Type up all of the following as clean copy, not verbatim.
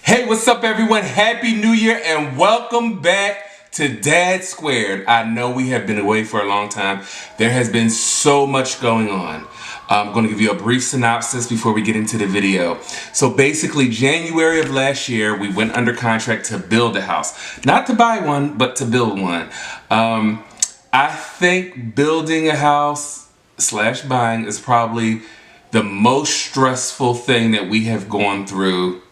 Hey, what's up everyone? Happy New Year and welcome back to Dad Squared. I know we have been away for a long time. There has been so much going on. I'm going to give you a brief synopsis before we get into the video. So basically, January of last year, we went under contract to build a house. Not to buy one, but to build one. I think building a house / buying is probably the most stressful thing that we have gone through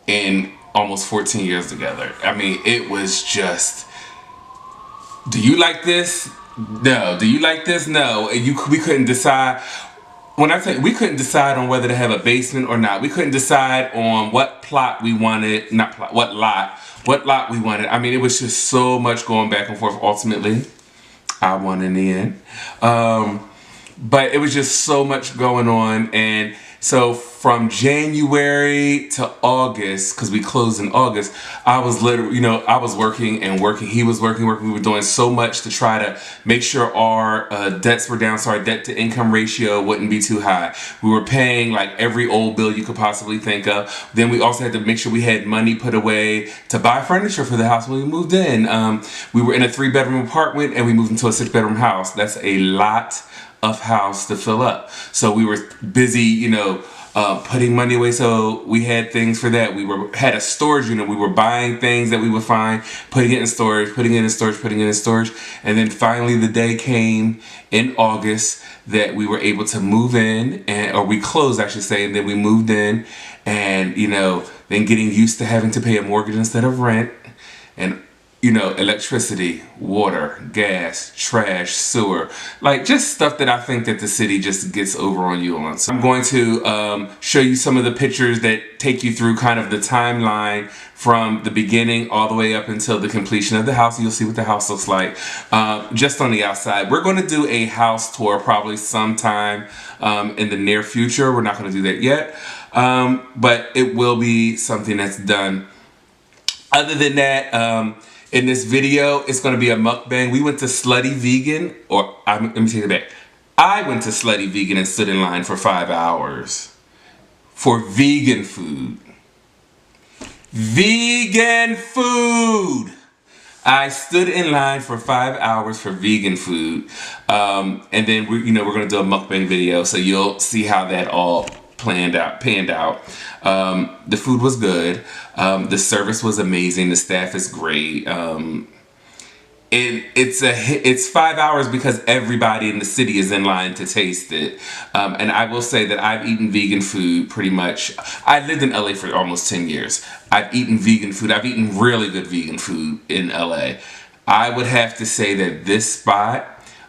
in almost 14 years together. I mean, it was just, do you like this? No. Do you like this? No. We couldn't decide. When I say we couldn't decide on whether to have a basement or not, we couldn't decide on what plot we wanted, what lot we wanted. I mean, it was just so much going back and forth. Ultimately, I won in the end. But it was just so much going on. And so from January to August, because we closed in August, I was literally, I was working and working. He was working. We were doing so much to try to make sure our debts were down so our debt to income ratio wouldn't be too high. We were paying like every old bill you could possibly think of. Then we also had to make sure we had money put away to buy furniture for the house when we moved in. We were in a 3-bedroom apartment and we moved into a 6-bedroom house. That's a lot of house to fill up. So we were busy, putting money away. So we had things for that. Had a storage unit. We were buying things that we would find, putting it in storage, putting it in storage. And then finally the day came in August that we were able to move in, or we closed, I should say, and then we moved in, and then getting used to having to pay a mortgage instead of rent, and electricity, water, gas, trash, sewer, like just stuff that I think that the city just gets over on you on. So I'm going to show you some of the pictures that take you through kind of the timeline from the beginning all the way up until the completion of the house. You'll see what the house looks like just on the outside. We're going to do a house tour probably sometime in the near future. We're not going to do that yet, but it will be something that's done. Other than that, in this video, it's going to be a mukbang. We went to Slutty Vegan, let me take it back. I went to Slutty Vegan and stood in line for 5 hours for vegan food. Vegan food! I stood in line for 5 hours for vegan food. And then we're going to do a mukbang video, so you'll see how that all panned out. The food was good. The service was amazing. The staff is great. It's 5 hours because everybody in the city is in line to taste it. And I will say that I've eaten vegan food pretty much. I lived in LA for almost 10 years. I've eaten vegan food. I've eaten really good vegan food in LA. I would have to say that this spot,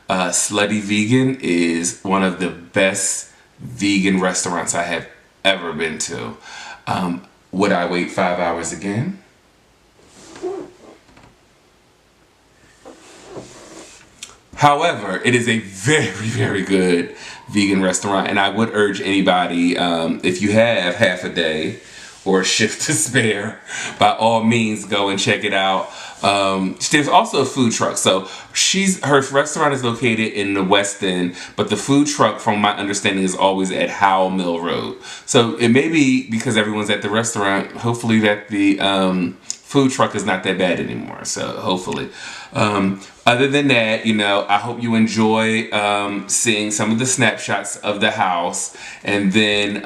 Slutty Vegan, is one of the best vegan restaurants I have ever been to. Would I wait 5 hours again? However, it is a very, very good vegan restaurant, and I would urge anybody, if you have half a day or a shift to spare, by all means go and check it out. There's also a food truck. So her restaurant is located in the West End, but the food truck, from my understanding, is always at Howell Mill Road. So it may be because everyone's at the restaurant, hopefully that the food truck is not that bad anymore. So hopefully. Other than that, I hope you enjoy seeing some of the snapshots of the house, and then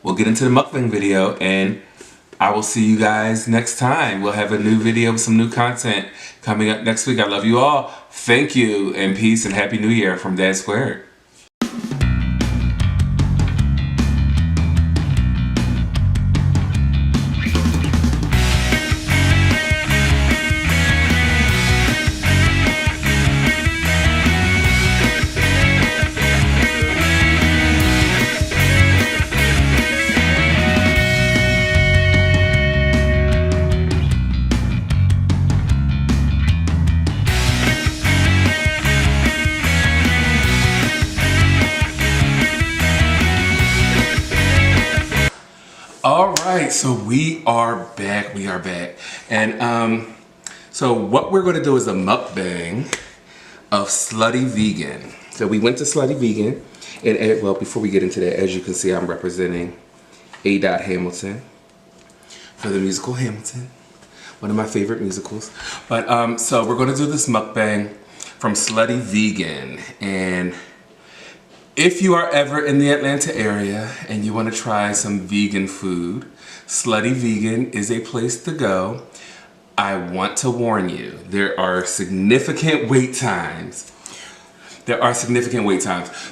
we'll get into the mukbang video, and I will see you guys next time. We'll have a new video with some new content coming up next week. I love you all. Thank you, and peace, and Happy New Year from Dad Squared. Alright, so we are back. And so what we're going to do is a mukbang of Slutty Vegan. So we went to Slutty Vegan, and well, before we get into that, as you can see, I'm representing A. Hamilton for the musical Hamilton, one of my favorite musicals. But so we're gonna do this mukbang from Slutty Vegan, and if you are ever in the Atlanta area and you want to try some vegan food, Slutty Vegan is a place to go. I want to warn you, there are significant wait times.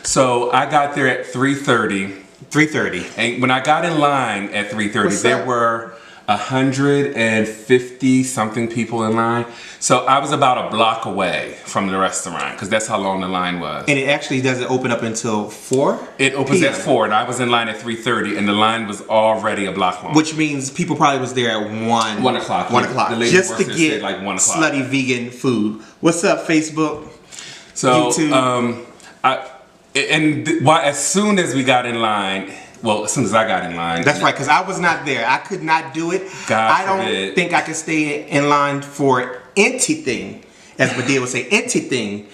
So I got there at 3:30. 3:30. And when I got in line at 3:30, there were 150 something people in line. So I was about a block away from the restaurant because that's how long the line was. And it actually doesn't open up until 4? It opens at 4, and I was in line at 3:30, and the line was already a block long. Which means people probably was there at 1. 1 o'clock. 1 o'clock. Just to get like 1 o'clock. Slutty Vegan food. What's up, Facebook? So, YouTube? as soon as we got in line, well, as soon as I got in line. That's right, because I was not there. I could not do it. I don't think I could stay in line for anything, as Medea would say, anything.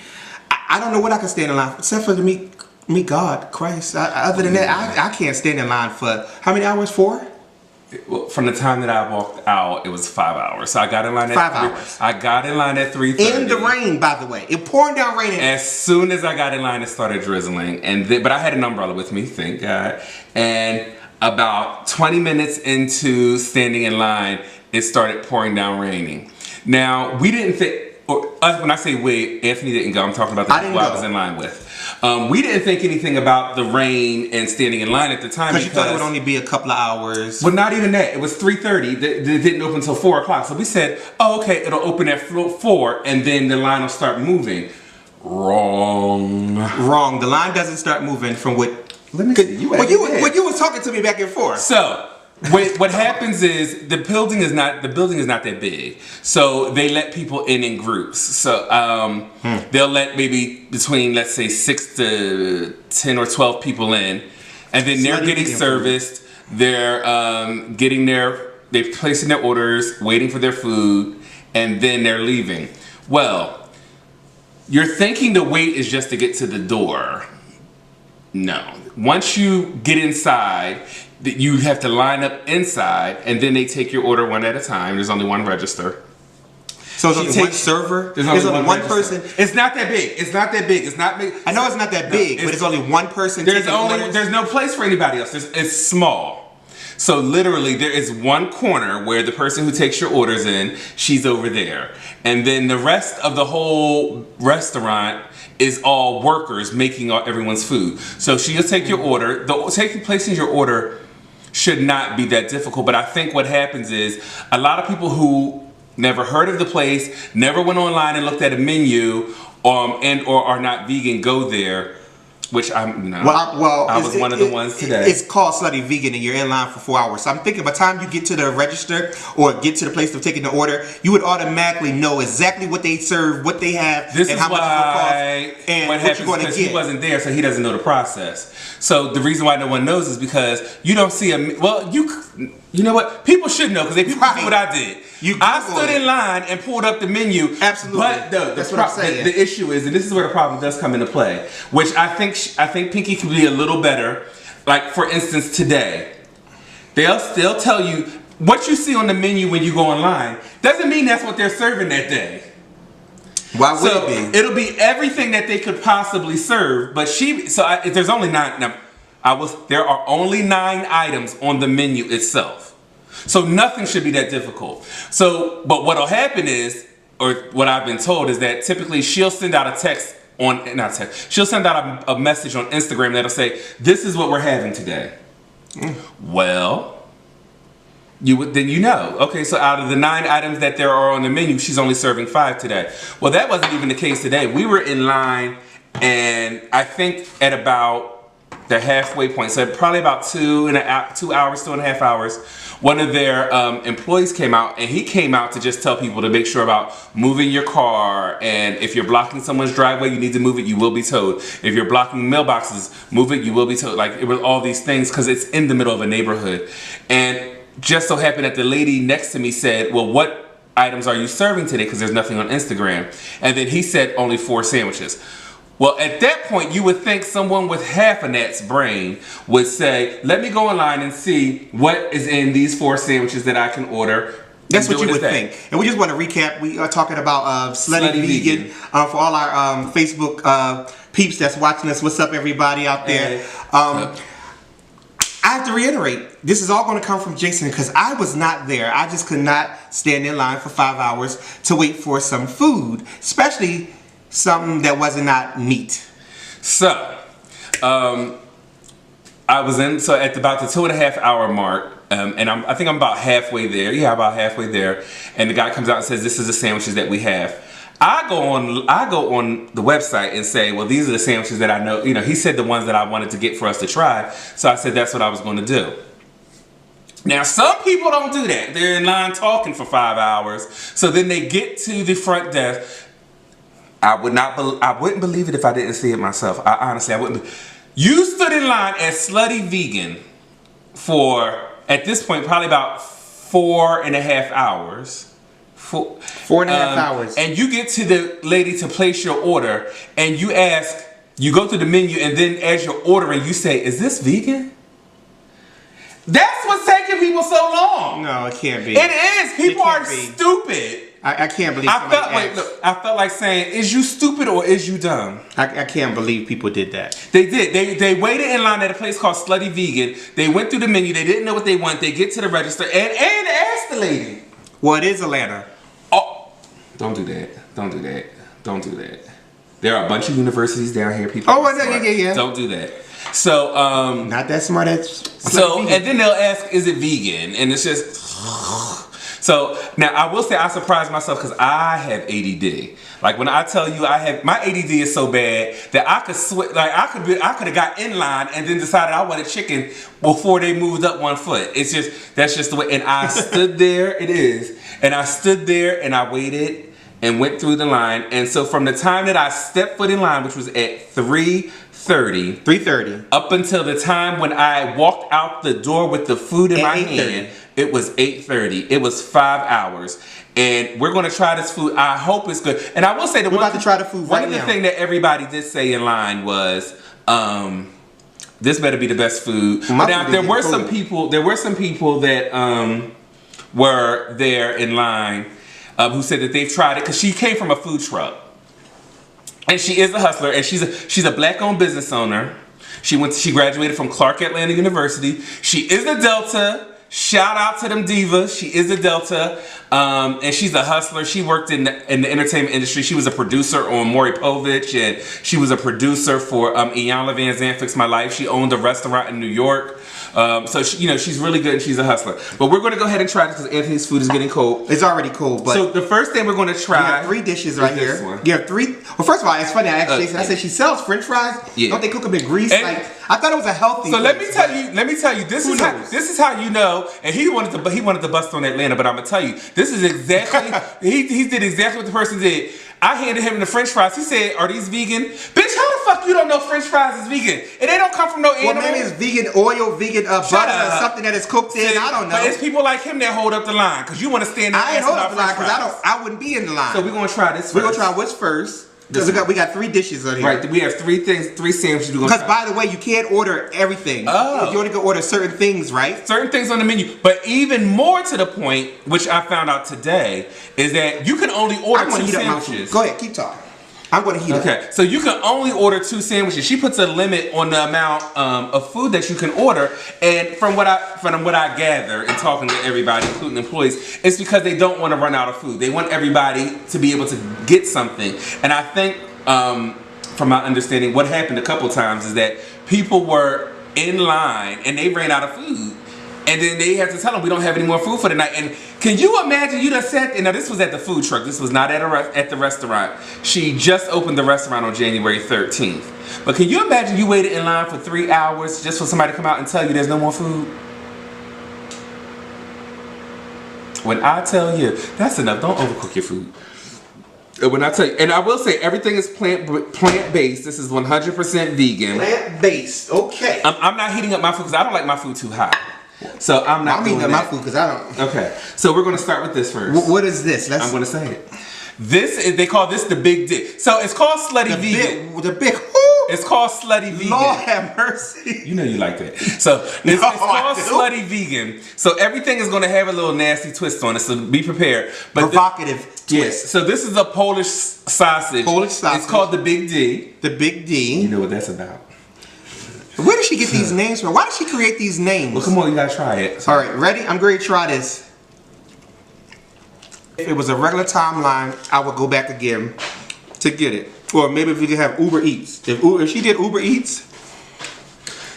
I don't know what I could stand in line for, except for me, God, Christ. Other than that, I can't stand in line for, how many hours? 4? Well, from the time that I walked out, it was 5 hours. So I got in line at 5 hours. I got in line at 3:30. In the rain, by the way. It pouring down raining. As soon as I got in line, it started drizzling, but I had an umbrella with me, thank God. And about 20 minutes into standing in line, it started pouring down raining. Now, we didn't think, when I say we, Anthony didn't go. I'm talking about the people I was in line with. We didn't think anything about the rain and standing in line at the time because you thought it would only be a couple of hours. Well, not even that. It was 3:30. It didn't open until 4 o'clock. So we said, oh, okay, it'll open at 4, and then the line will start moving. Wrong. The line doesn't start moving from what... Let me see. When you was talking to me back and forth. So... what happens is the building is not that big, so they let people in groups. So they'll let maybe between, let's say, 6 to 10 or 12 people in, and then they're getting serviced. They're they're placing their orders, waiting for their food, and then they're leaving. Well, you're thinking the wait is just to get to the door. No. Once you get inside, you have to line up inside, and then they take your order one at a time. There's only one register. So there's only one server? There's only one person? It's not that big. It's not that big. It's not big. I know it's not that big, but it's only one person taking orders? There's no place for anybody else. It's small. So literally, there is one corner where the person who takes your orders in, she's over there. And then the rest of the whole restaurant is all workers making everyone's food. So she'll take your order. Placing your order should not be that difficult, but I think what happens is a lot of people who never heard of the place, never went online and looked at a menu, and or are not vegan, go there. Which I was one of the ones today. It's called Slutty Vegan, and you're in line for 4 hours. So I'm thinking by the time you get to the register or get to the place of taking the order, you would automatically know exactly what they serve, what they have, and how much it will cost, and what you're going to get. He wasn't there, so he doesn't know the process. So the reason why no one knows is because you don't see you know what? People should know because they do what I did. I stood in line and pulled up the menu. Absolutely. But that's what I'm saying. The issue is, and this is where the problem does come into play, which I think Pinky could be a little better. Like, for instance, today, they'll tell you what you see on the menu when you go online doesn't mean that's what they're serving that day. Why would it be? It'll be everything that they could possibly serve, but there's only 9. Now, there are only 9 items on the menu itself. So nothing should be that difficult. But what'll happen is, or what I've been told is that typically she'll send out she'll send out a message on Instagram that'll say, this is what we're having today. Well, then you know. Okay, so out of the 9 items that there are on the menu, she's only serving 5 today. Well, that wasn't even the case today. We were in line, and I think at about the halfway point, so probably about 2.5 hours, one of their employees came out, and he came out to just tell people to make sure about moving your car, and if you're blocking someone's driveway, you need to move it, you will be towed. If you're blocking mailboxes, move it, you will be towed. Like, it was all these things because it's in the middle of a neighborhood. And just so happened that the lady next to me said, well, what items are you serving today? Because there's nothing on Instagram. And then he said only 4 sandwiches. Well, at that point, you would think someone with half a gnat's brain would say, let me go online and see what is in these 4 sandwiches that I can order. That's what you would think. And we just want to recap. We are talking about Slutty Vegan. For all our Facebook peeps that's watching us. What's up, everybody out there? I have to reiterate, this is all going to come from Jason because I was not there. I just could not stand in line for 5 hours to wait for some food, especially something that wasn't not meat. So, I was in, so at about the 2.5 hour mark, and I think I'm about halfway there. Yeah, about halfway there. And the guy comes out and says, this is the sandwiches that we have. I go on the website and say, well, these are the sandwiches that I know. You know, he said the ones that I wanted to get for us to try. So I said that's what I was going to do. Now, some people don't do that. They're in line talking for 5 hours. So then they get to the front desk. I wouldn't believe it if I didn't see it myself. Honestly, I wouldn't. You stood in line at Slutty Vegan for, at this point, probably about 4.5 hours. 4.5 hours. And you get to the lady to place your order, and you ask, you go through the menu, and then as you're ordering, you say, is this vegan? That's what's taking people so long. No, it can't be. It is. People are stupid. I can't believe I felt like saying, is you stupid or is you dumb? I can't believe people did that. They did. They waited in line at a place called Slutty Vegan. They went through the menu. They didn't know what they want. They get to the register and asked the lady. Well, it is Atlanta. Oh, don't do that. Don't do that. Don't do that. There are a bunch of universities down here. People. Oh, yeah. Don't do that. So, not that smart. And then they'll ask, is it vegan? And it's just. So now I will say I surprised myself because I have ADD. Like when I tell you my ADD is so bad that I could I could have got in line and then decided I wanted chicken before they moved up 1 foot. That's just the way. And I stood there. It is. And I stood there and I waited and went through the line. And so from the time that I stepped foot in line, which was at 3:30, up until the time when I walked out the door with the food in my hand, it was 8:30. It was 5 hours. And we're going to try this food. I hope it's good. And I will say that we're about to try the food right now. One of the things that everybody did say in line was, this better be the best food. Now there were some people that were there in line who said that they've tried it because she came from a food truck. And she is a hustler, and she's a black-owned business owner. She graduated from Clark Atlanta University. She is a Delta. Shout out to them divas. She is a Delta, and she's a hustler. She worked in the entertainment industry. She was a producer on Maury Povich, and she was a producer for Iyanla Vanzant Fix My Life. She owned a restaurant in New York. So she's really good and she's a hustler. But we're going to go ahead and try this because Anthony's food is getting cold. It's already cold. But so the first thing we're going to try. You have 3 dishes right here. You have 3. Well, first of all, it's funny. I asked Jason. I said she sells French fries. Yeah. Don't they cook them in grease? I thought it was a healthy. So let me tell you. This is how you know. And he wanted to bust on Atlanta, but I'm gonna tell you. This is exactly. he did exactly what the person did. I handed him the French fries. He said, "Are these vegan?" Bitch, how the fuck you don't know French fries is vegan? And they don't come from no animal. Well, maybe it's vegan oil, vegan butter, or something that is cooked in. I don't know. But it's people like him that hold up the line because you want to stand. I ain't hold up the line because I wouldn't be in the line. So we're gonna try this. We're gonna try what's first. Because we got 3 dishes on here. Right, we have 3 sandwiches. Because by the way, you can't order everything. Oh. You only can order certain things, right? Certain things on the menu. But even more to the point, which I found out today, is that you can only order 2 sandwiches. Go ahead, keep talking. I'm going to heat up. Okay, so you can only order 2 sandwiches. She puts a limit on the amount of food that you can order. And from what I gather in talking to everybody, including employees, it's because they don't want to run out of food. They want everybody to be able to get something. And I think, from my understanding, what happened a couple times is that people were in line and they ran out of food. And then they had to tell them, we don't have any more food for the night. And can you imagine, you done sat there, now this was at the food truck, this was not at the restaurant. She just opened the restaurant on January 13th. But can you imagine you waited in line for 3 hours just for somebody to come out and tell you there's no more food? When I tell you, that's enough, don't overcook your food. When I tell you, and I will say everything is plant-based. This is 100% vegan. Plant-based, okay. I'm not heating up my food because I don't like my food too hot. So I'm not. I'm eating my food because I don't. Okay, so we're going to start with this first. What is this? I'm going to say it. They call this the Big D. So it's called Slutty Vegan. The big who? It's called Slutty Vegan. Lord have mercy. You know you like that. So it's called Slutty Vegan. So everything is going to have a little nasty twist on it. So be prepared. But provocative twist. Yes. So this is a Polish sausage. It's called the Big D. The Big D. You know what that's about. Where did she get these names from? Why did she create these names? Well, come on, you gotta try it. All right, ready? I'm going to try this. If it was a regular timeline, I would go back again to get it. Or maybe if we could have Uber Eats. If she did Uber Eats,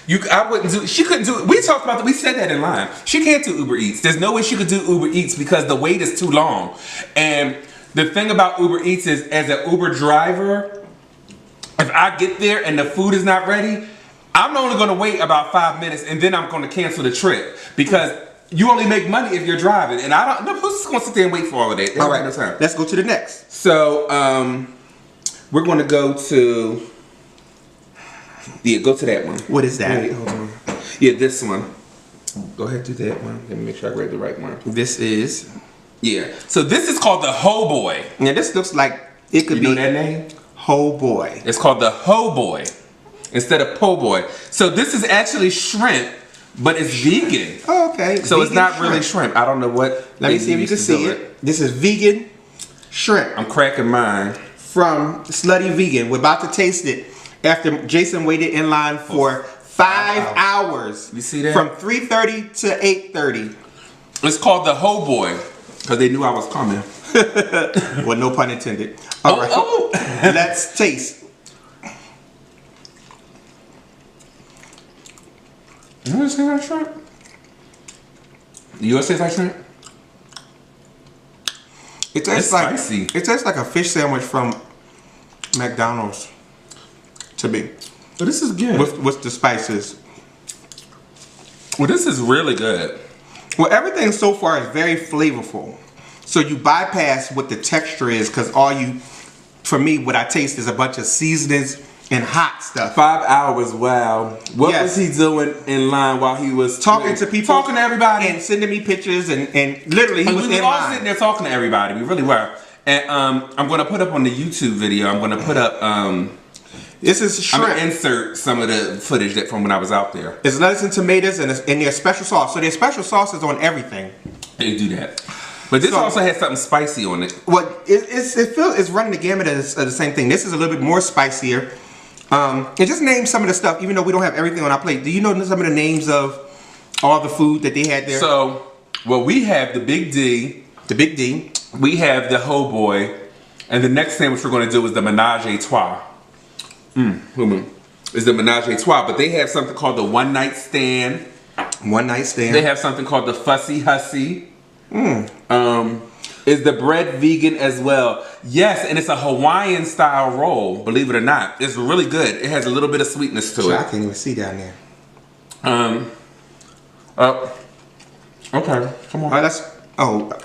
I wouldn't do it. She couldn't do it. We talked about that. We said that in line. She can't do Uber Eats. There's no way she could do Uber Eats because the wait is too long. And the thing about Uber Eats is, as an Uber driver, if I get there and the food is not ready, I'm only going to wait about 5 minutes and then I'm going to cancel the trip because you only make money if you're driving. And I don't know who's going to sit there and wait for all of that. All right, no time. Let's go to the next. So, we're going to go to... Yeah, go to that one. What is that? Wait, hold on. Yeah, this one. Go ahead, do that one. Let me make sure I grab the right one. This is... Yeah. So this is called the Homeboy. Yeah, this looks like it could be... You know that name? Homeboy. It's called the Homeboy instead of Po' Boy. So this is actually shrimp, but it's vegan. Oh, okay. So vegan it's not really shrimp. I don't know what... Let me see if you can see it. This is vegan shrimp. I'm cracking mine. From Slutty Vegan. We're about to taste it after Jason waited in line for 5 hours. You see that? From 3:30 to 8:30. It's called the Homeboy because they knew I was coming. Well, no pun intended. All right. Let's taste. Yours tastes like shrimp? Yours tastes like shrimp? It tastes like spicy. It tastes like a fish sandwich from McDonald's to me. But this is good. With the spices. Well, this is really good. Well, everything so far is very flavorful. So you bypass what the texture is because for me, what I taste is a bunch of seasonings and hot stuff. 5 hours, wow. What was he doing in line while he was talking to people? Talking to everybody. And sending me pictures and literally he was in line. We were all sitting there talking to everybody. We really were. And I'm going to put up on the YouTube video, I'm going to put up... this is shrimp. I'm going to insert some of the footage from when I was out there. It's lettuce and tomatoes and their special sauce. So their special sauce is on everything. They do that. But this also has something spicy on it. Well, it's running the gamut of the same thing. This is a little bit more spicier. And just name some of the stuff, even though we don't have everything on our plate. Do you know some of the names of all the food that they had there? So, well, we have the Big D. The Big D. We have the Homeboy. And the next sandwich we're going to do is the Menage a Trois. It's the Menage a Trois. But they have something called the One Night Stand. One Night Stand. They have something called the Fussy Hussy. Is the bread vegan as well? Yes, and it's a Hawaiian style roll, believe it or not. It's really good. It has a little bit of sweetness to it. I can't even see down there. Okay, come on.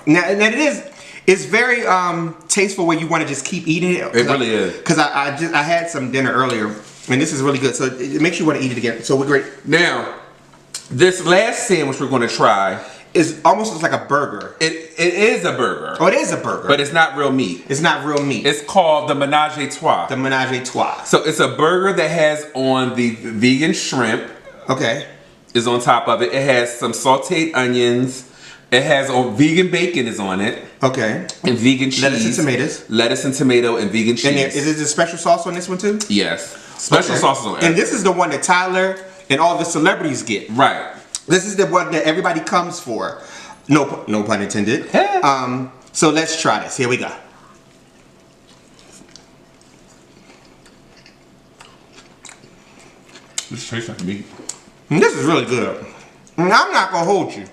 Now it is. It's very tasteful where you want to just keep eating it. It really is. Because I had some dinner earlier, and this is really good. So it makes you want to eat it again. So we're great. Now, this last sandwich we're going to try is almost like a burger. It is a burger. Oh, it is a burger. But it's not real meat. It's not real meat. It's called the Menage a Trois. The Menage a Trois. So it's a burger that has on the vegan shrimp. Okay. Is on top of it. It has some sauteed onions. It has vegan bacon is on it. Okay. And vegan cheese. Lettuce and tomatoes. Lettuce and tomato and vegan cheese. And is it a special sauce on this one too? Yes. Special sauces on it. And this is the one that Tyler and all the celebrities get. Right. This is the one that everybody comes for. No pun intended. So let's try this. Here we go. This tastes like meat. This is really good. I'm not gonna hold you.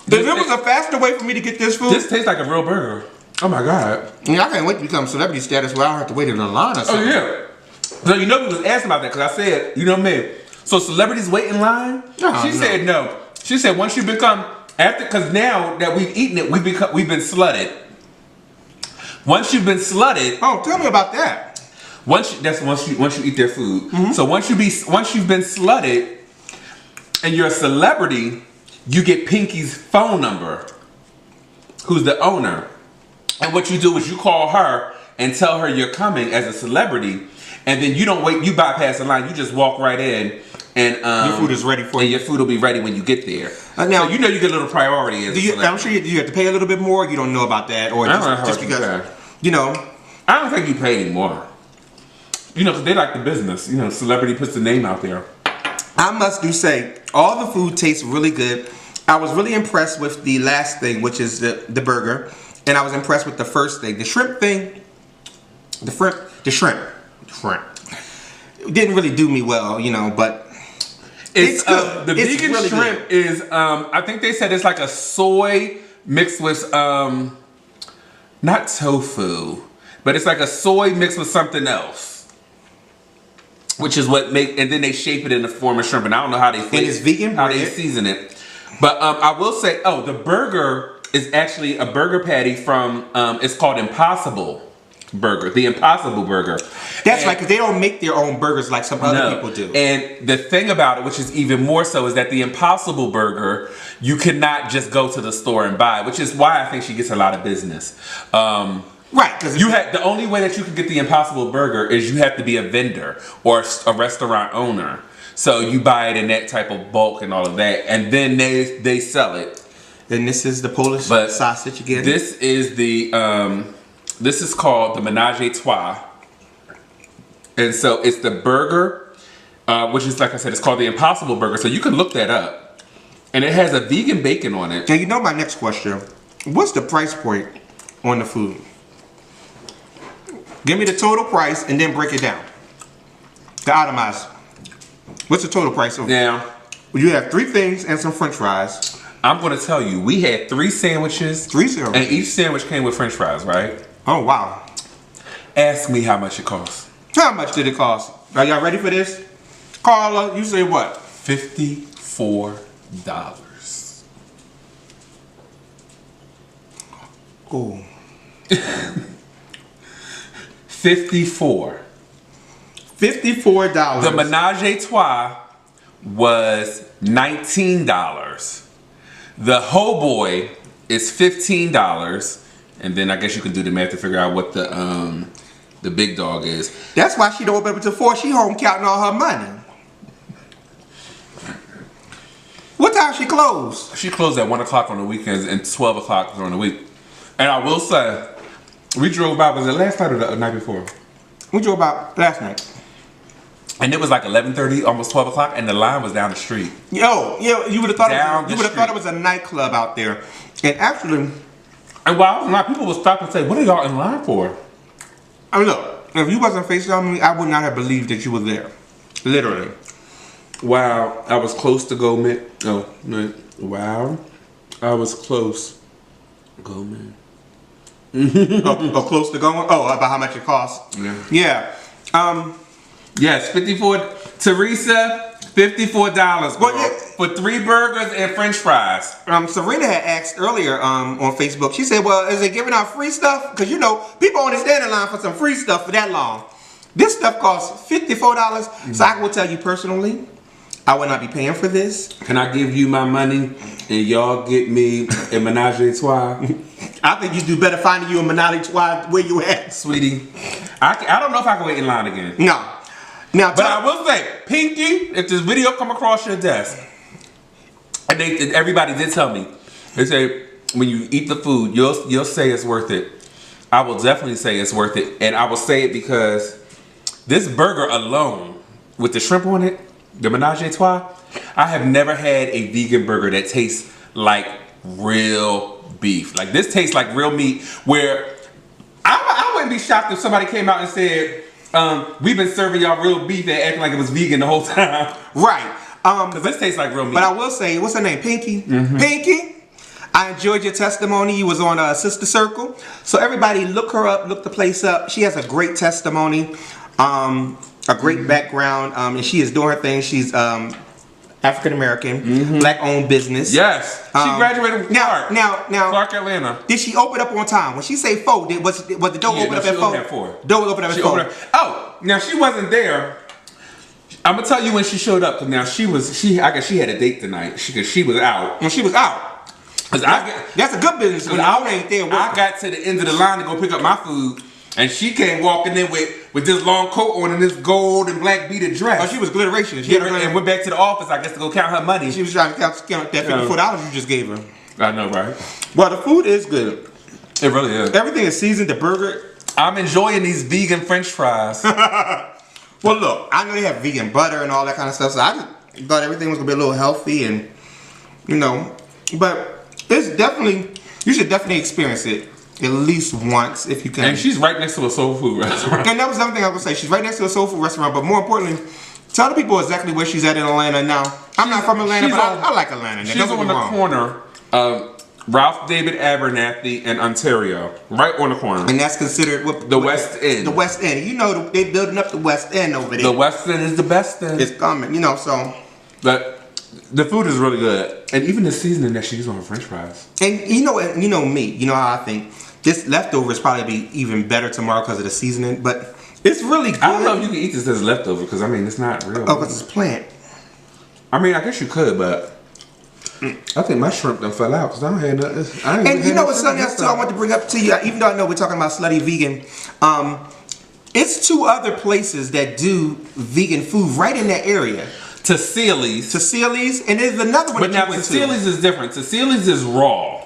If there was a faster way for me to get this food. This tastes like a real burger. Oh my god. Yeah, I can't wait to become celebrity status where I don't have to wait in a line or something. Oh yeah. So you know we was asking about that because I said, you know me. So celebrities wait in line? She said no. She said once you become because now that we've eaten it, we've been slutted. Once you've been slutted. Oh, tell me about that. Once you eat their food. So once you've been slutted and you're a celebrity, you get Pinky's phone number, who's the owner. And what you do is you call her and tell her you're coming as a celebrity, and then you don't wait. You bypass the line. You just walk right in, and your food is ready for you. Your food will be ready when you get there. Now so you know you get a little priority. I'm sure you have to pay a little bit more. You don't know about that, or just because you know. I don't think you pay anymore. You know, because they like the business. You know, celebrity puts the name out there. I must say, all the food tastes really good. I was really impressed with the last thing, which is the burger. And I was impressed with the first thing. The shrimp thing, the shrimp. It didn't really do me well, you know, but it's good. The vegan really shrimp is, I think they said it's like a soy mixed with, not tofu, but it's like a soy mixed with something else. Which is what and then they shape it in the form of shrimp, and I don't know how they it's vegan how they season it. But I will say, the burger is actually a burger patty from it's called Impossible Burger, the Impossible Burger. That's right, because they don't make their own burgers like some other people do. And the thing about it, which is even more so, is that the Impossible Burger you cannot just go to the store and buy, which is why I think she gets a lot of business. Right, because the only way that you can get the Impossible Burger is you have to be a vendor or a restaurant owner. So you buy it in that type of bulk and all of that, and then they sell it. And this is the Polish sausage again. This is this is called the Menage a Trois, and so it's the burger, which is, like I said, it's called the Impossible Burger. So you can look that up, and it has a vegan bacon on it. Now you know my next question: what's the price point on the food? Give me the total price and then break it down. The itemize. What's the total price of? Now, you have 3 things and some French fries. I'm going to tell you, we had 3 sandwiches. 3 sandwiches. And each sandwich came with French fries, right? Oh, wow. Ask me how much it cost. How much did it cost? Are y'all ready for this? Carla, you say what? $54. Oh. 54. $54. The Menage a Trois was $19. The Homeboy is $15, and then I guess you can do the math to figure out what the big dog is. That's why she don't open up until 4. She home counting all her money. What time she close? She closed at 1 o'clock on the weekends and 12 o'clock during the week. And I will say, we drove by. Was it last night or the night before? We drove by last night. And it was like 11:30, almost 12 o'clock, and the line was down the street. You would have thought it was a nightclub out there. And actually, and while I was in line, people would stop and say, "What are y'all in line for?" I mean, look, if you wasn't FaceTiming me, I would not have believed that you were there. Literally. Wow, I was close to go, man. Oh, no. Wow, I was close. Go, man. Close to going? Oh, about how much it costs? Yeah. Yes, 54. Teresa, $54. For 3 burgers and French fries. Serena had asked earlier on Facebook. She said, "Well, is it giving out free stuff? Because you know, people only stand in line for some free stuff for that long. This stuff costs $54. So I will tell you personally, I will not be paying for this. Can I give you my money and y'all get me a Menage a Trois? I think you do better finding you a Menage a Trois where you at, sweetie. I don't know if I can wait in line again. No. Now, but I will say, Pinky, if this video come across your desk, and everybody did tell me, they say when you eat the food, you'll say it's worth it. I will definitely say it's worth it, and I will say it because this burger alone, with the shrimp on it, the Menage a Trois, I have never had a vegan burger that tastes like real beef. Like this tastes like real meat. Where I wouldn't be shocked if somebody came out and said, "We've been serving y'all real beef and acting like it was vegan the whole time." Right. Because this tastes like real meat. But I will say, what's her name? Pinky. Pinky. I enjoyed your testimony. You was on Sister Circle. So everybody look her up, look the place up. She has a great testimony, a great background, and she is doing her thing. She's African American, black owned business. Yes. She graduated from Clark. Now, Clark, Atlanta. Did she open up on time? When she say 4, was the door open up at 4? Door open up at 4. Oh, now she wasn't there. I'm gonna tell you when she showed up. Now I guess she had a date tonight because she was out. When she was out. Cause that's a good business. When I ain't there. I got to the end of the line to go pick up my food, and she came walking in with this long coat on and this gold and black beaded dress. Oh, she was glitteration. And went back to the office, I guess, to go count her money. She was trying to count that $54 you just gave her. I know, right? Well, the food is good. It really is. Everything is seasoned. The burger. I'm enjoying these vegan French fries. Well, look, I know they have vegan butter and all that kind of stuff, so I just thought everything was gonna be a little healthy and, but it's definitely, you should definitely experience it at least once if you can. And she's right next to a soul food restaurant. And that was the other thing I was gonna say. She's right next to a soul food restaurant, but more importantly, tell the people exactly where she's at in Atlanta now. I'm not from Atlanta, but I like Atlanta. She's on the corner of Ralph David Abernathy and Ontario, right on the corner. And that's considered the West End. The West End. They're building up the West End over there. The West End is the best end. It's coming, so. But the food is really good. And even the seasoning that she used on her French fries. And you know me, you know how I think. This leftovers probably be even better tomorrow because of the seasoning, but it's really good. I don't know if you can eat this as leftover because, it's not real. Oh, because it's plant. I guess you could, but I think my shrimp done fell out because I don't have nothing. And you know what's something else too I want to bring up to you, even though I know we're talking about Slutty Vegan, it's 2 other places that do vegan food right in that area. Tacili's, and there's another one. But now Tacili's is different. Tacili's is raw.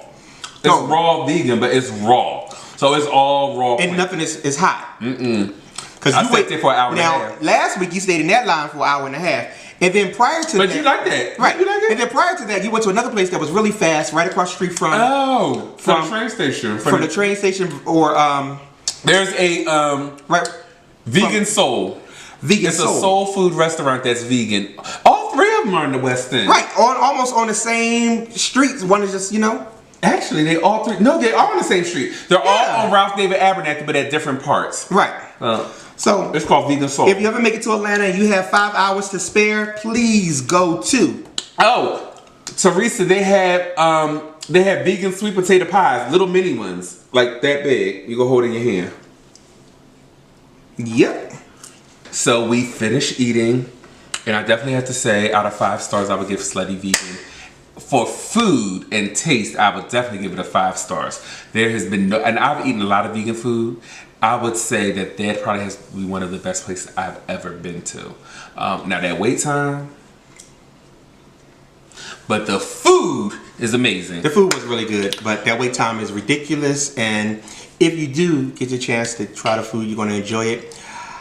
It's raw vegan, but it's raw. So it's all raw. And nothing is hot. Because I stayed there for an hour and a half. Now, last week you stayed in that line for an hour and a half. And then prior to that... But you like that. Right. You like it? And then prior to that, you went to another place that was really fast, right across the street from... Oh, from the train station. From the train station or... There's a... Vegan Soul. It's a soul food restaurant that's vegan. All 3 of them are in the West End. Right. Almost on the same streets. One is just, Actually, they all 3... No, they are on the same street. They're all on Ralph David Abernathy, but at different parts. Right. So it's called Vegan Soul. If you ever make it to Atlanta and you have 5 hours to spare, please go to. Oh, Teresa, they have vegan sweet potato pies, little mini ones, like that big. You go hold in your hand. Yep. So we finished eating, and I definitely have to say, out of 5 stars, I would give Slutty Vegan. For food and taste, I would definitely give it a 5 stars. There has been and I've eaten a lot of vegan food. I would say that probably has to be one of the best places I've ever been to. Now that wait time, but the food is amazing. The food was really good, but that wait time is ridiculous. And if you do get your chance to try the food, you're going to enjoy it.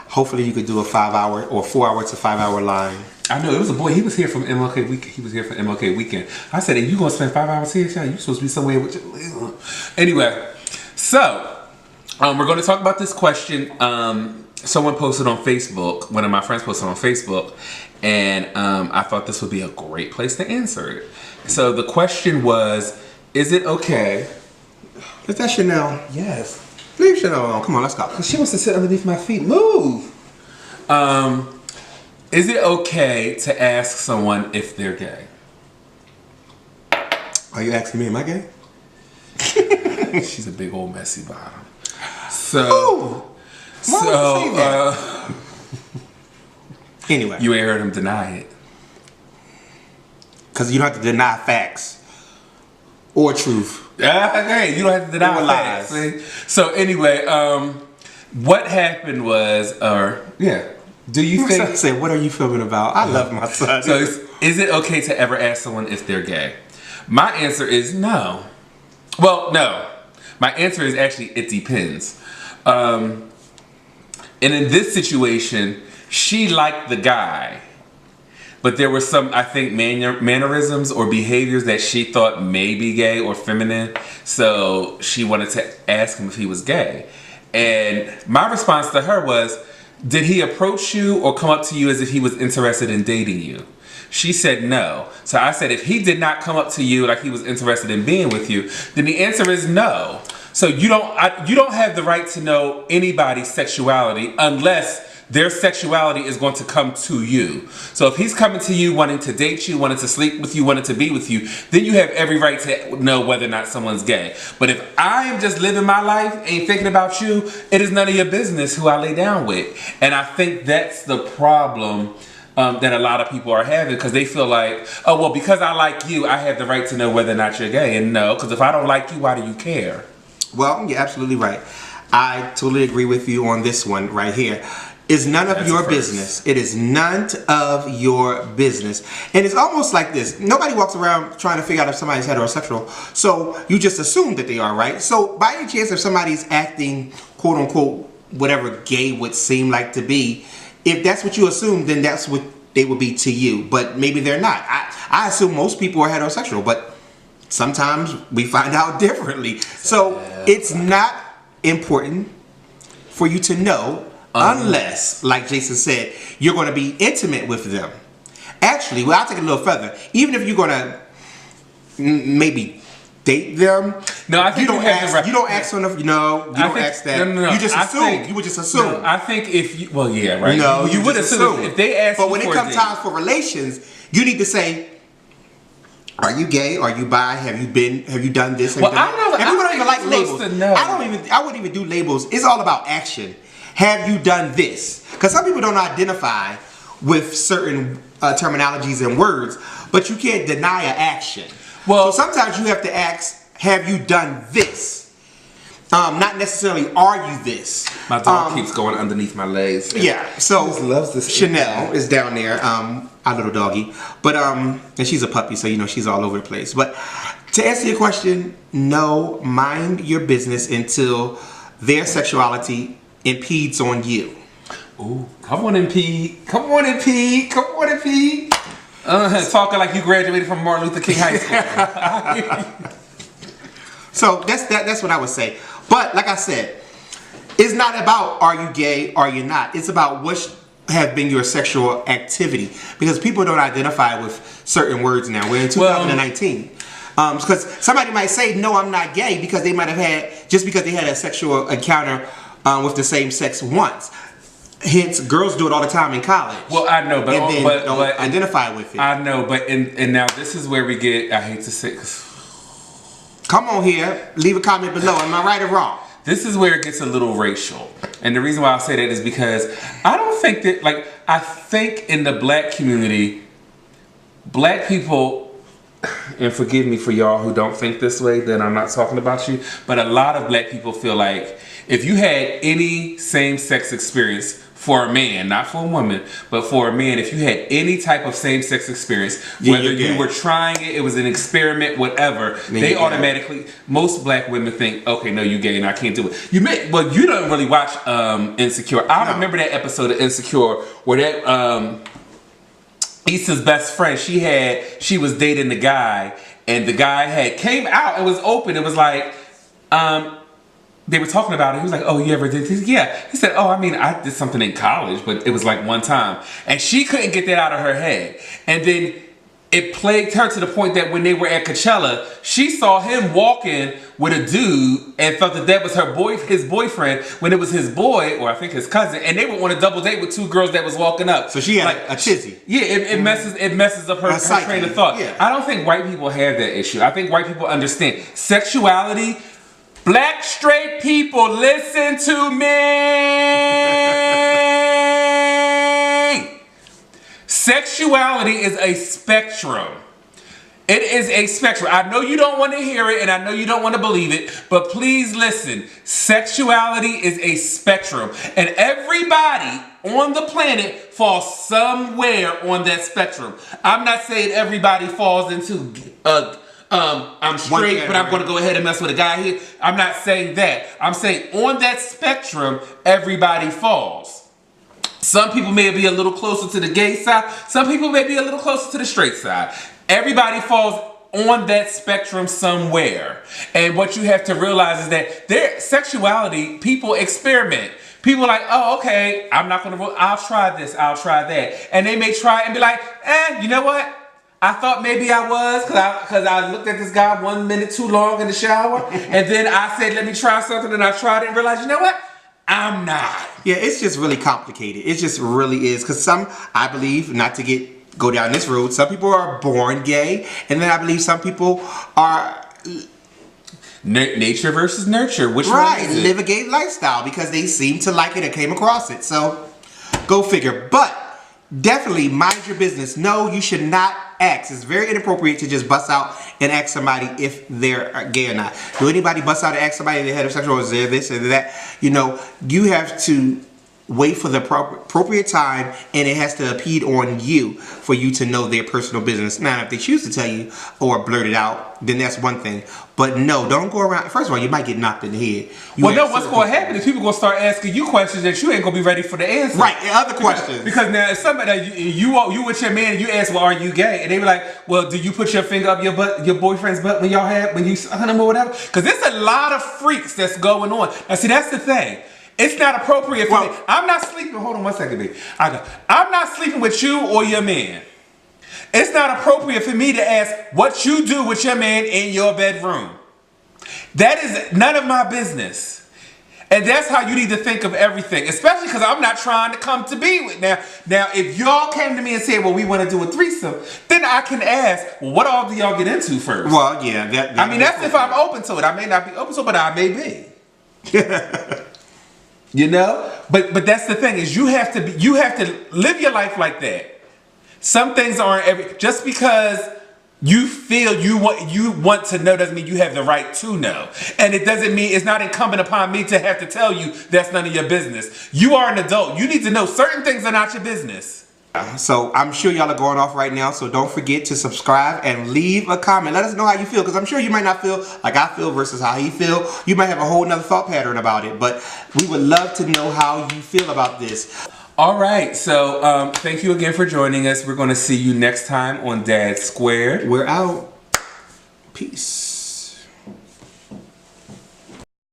Hopefully you could do a 5-hour or 4-hour to 5-hour line. I know, it was a boy, he was here from MLK weekend. He was here for MLK weekend. I said, hey, you gonna spend 5 hours here? You supposed to be somewhere with your... Anyway, so, we're gonna talk about this question. Someone posted on Facebook, one of my friends posted on Facebook, and I thought this would be a great place to answer it. So the question was, is it okay? Is that Chanel? Yes. Leave Chanel alone, come on, let's go. She wants to sit underneath my feet, move! Is it okay to ask someone if they're gay? Are you asking me, am I gay? She's a big old messy bottom. So, anyway. You ain't heard him deny it. Because you don't have to deny facts or truth. Hey, you don't have to deny lies. See? So anyway, what happened was, do you think... I said, what are you feeling about? I love my son. So is it okay to ever ask someone if they're gay? My answer is no. Well, no. My answer is actually, it depends. And in this situation, she liked the guy. But there were some, I think, mannerisms or behaviors that she thought may be gay or feminine. So she wanted to ask him if he was gay. And my response to her was, did he approach you or come up to you as if he was interested in dating you? She said no. So I said, if he did not come up to you like he was interested in being with you, then the answer is no. So you don't have the right to know anybody's sexuality unless their sexuality is going to come to you. So if he's coming to you wanting to date you, wanting to sleep with you, wanting to be with you, then you have every right to know whether or not someone's gay. But if I am just living my life, ain't thinking about you, it is none of your business who I lay down with. And I think that's the problem that a lot of people are having, because they feel like, oh, well, because I like you, I have the right to know whether or not you're gay. And no, because if I don't like you, why do you care? Well, you're absolutely right. I totally agree with you on this one right here. It's none of your business. It is none of your business. And it's almost like this. Nobody walks around trying to figure out if somebody's heterosexual. So you just assume that they are, right? So by any chance, if somebody's acting, quote unquote, whatever gay would seem like to be, if that's what you assume, then that's what they would be to you. But maybe they're not. I assume most people are heterosexual, but sometimes we find out differently. So it's not important for you to know unless, like Jason said, you're going to be intimate with them. Actually, well, I'll take it a little further. Even if you're going to maybe date them, no, I think you don't ask. You don't ask enough. No, you don't ask that. No. You just assume. You would just assume. No, I think if you, well, yeah, right. No, you would assume if they ask. But when it comes time for relations, you need to say, are you gay? Are you bi? Have you done this? Well, I don't know. And people don't even like labels. I wouldn't even do labels. It's all about action. Have you done this? Because some people don't identify with certain terminologies and words, but you can't deny an action. Well, so sometimes you have to ask, have you done this? Not necessarily, are you this? My dog keeps going underneath my legs. Yeah, so he loves this. Chanel is down there, our little doggy. But and she's a puppy, so you know she's all over the place. But to answer your question, no, mind your business until their sexuality impedes on you. Ooh, come on, impede. Come on, impede. Come on, impede. Talking like you graduated from Martin Luther King High School. So that's what I would say. But like I said, it's not about are you gay, are you not. It's about what have been your sexual activity. Because people don't identify with certain words now. We're in 2019. Because somebody might say, no, I'm not gay, because they might have had, just because they had a sexual encounter with the same sex once. Hence, girls do it all the time in college. Well, I know, but don't identify with it. I know, but and now this is where we get. I hate to say. Come on here, leave a comment below. Am I right or wrong? This is where it gets a little racial, and the reason why I say that is because I don't think that, like, I think in the black community, black people, and forgive me for y'all who don't think this way, then I'm not talking about you, but a lot of black people feel like if you had any same-sex experience for a man, not for a woman, but for a man, if you had any type of same-sex experience, whether you were trying it, it was an experiment, whatever, they automatically, most black women think, okay, no, you gay and I can't do it. You don't really watch Insecure. I remember that episode of Insecure where that Issa's best friend, she was dating the guy, and the guy came out and was open. It was like, they were talking about it. He was like, oh, you ever did this? Yeah. He said, oh, I mean, I did something in college, but it was like one time. And she couldn't get that out of her head. And then it plagued her to the point that when they were at Coachella, she saw him walking with a dude and thought that was his boyfriend, when it was his boy, or I think his cousin, and they would want to double date with two girls that was walking up. So she had like a tizzy. Yeah, it messes up her train of thought. Yeah. I don't think white people have that issue. I think white people understand sexuality. Black straight people, listen to me. Sexuality is a spectrum. It is a spectrum. I know you don't want to hear it, and I know you don't want to believe it, but please listen. Sexuality is a spectrum, and everybody on the planet falls somewhere on that spectrum. I'm not saying everybody falls into I'm straight, but I'm going to go ahead and mess with a guy here. I'm not saying that. I'm saying on that spectrum, everybody falls. Some people may be a little closer to the gay side. Some people may be a little closer to the straight side. Everybody falls on that spectrum somewhere. And what you have to realize is that their sexuality, people experiment. People are like, oh, okay, I'm not going to, I'll try this, I'll try that. And they may try and be like, you know what? I thought maybe I was, because I looked at this guy 1 minute too long in the shower. And then I said, let me try something. And I tried it and realized, you know what? I'm not. Yeah, it's just really complicated. It just really is. Because I believe, not to go down this road, some people are born gay. And then I believe some people are... Nature versus nurture. Which right, one is it? Live a gay lifestyle because they seem to like it or came across it. So, go figure. But... definitely mind your business. No, you should not ask. It's very inappropriate to just bust out and ask somebody if they're gay or not. Do anybody bust out and ask somebody if they're heterosexual or is there this or that? You know, you have to wait for the appropriate time, and it has to impede on you for you to know their personal business. Now, if they choose to tell you or blurt it out, then that's one thing. But no, don't go around. First of all, you might get knocked in the head. Well, no, what's going to happen is people going to start asking you questions that you ain't going to be ready for the answer. Right, and other questions. Because now, if somebody, you with your man, and you ask, well, are you gay? And they be like, well, do you put your finger up your boyfriend's butt when you suck him or whatever? Because there's a lot of freaks that's going on. Now, see, that's the thing. It's not appropriate for me. I'm not sleeping. Hold on one second, baby. I'm not sleeping with you or your man. It's not appropriate for me to ask what you do with your man in your bedroom. That is none of my business. And that's how you need to think of everything, especially because I'm not trying to come to be with. Now, if y'all came to me and said, well, we want to do a threesome, then I can ask, well, what all do y'all get into first? Well, yeah. That's if I'm open to it. I may not be open to it, but I may be. You know, but that's the thing is you have to live your life like that. Some things aren't just because you feel you want to know doesn't mean you have the right to know, and it doesn't mean it's not incumbent upon me to have to tell you that's none of your business. You are an adult. You need to know certain things are not your business. So I'm sure y'all are going off right now, so don't forget to subscribe and leave a comment. Let us know how you feel, because I'm sure you might not feel like I feel versus how he feel. You might have a whole nother thought pattern about it, but we would love to know how you feel about this. All right, so thank you again for joining us. We're going to see you next time on Dad Squared. We're out. Peace.